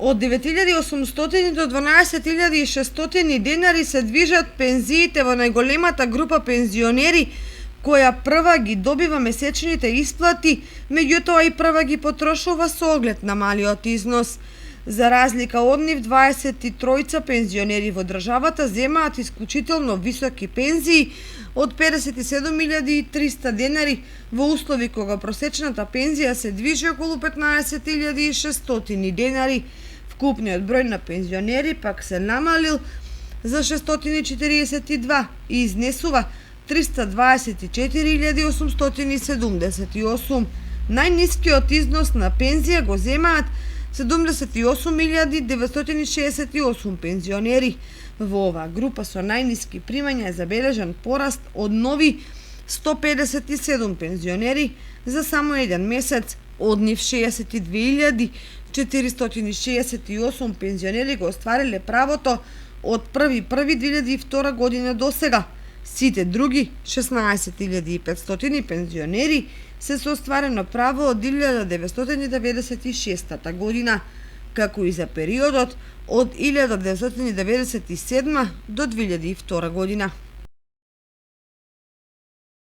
Од 9.800 до 12.600 денари се движат пензиите во најголемата група пензионери, која прва ги добива месечните исплати, меѓутоа и прва ги потрошува со оглед на малиот износ. За разлика од нив, 23 пензионери во државата земаат исклучително високи пензии од 57.300 денари во услови кога просечната пензија се движи околу 15.600 денари. Вкупниот број на пензионери пак се намалил за 642 и изнесува 324.878. Најнискиот износ на пензија го земаат 78.968 пензионери. Во оваа група со најниски примања е забележан пораст од нови 157 пензионери за само еден месец. Од нив 62.468 пензионери го оствариле правото од 1.1.2002 година до сега. Сите други 16.500 пензионери се со остварено право од 1996 година, како и за периодот од 1997 до 2002 година.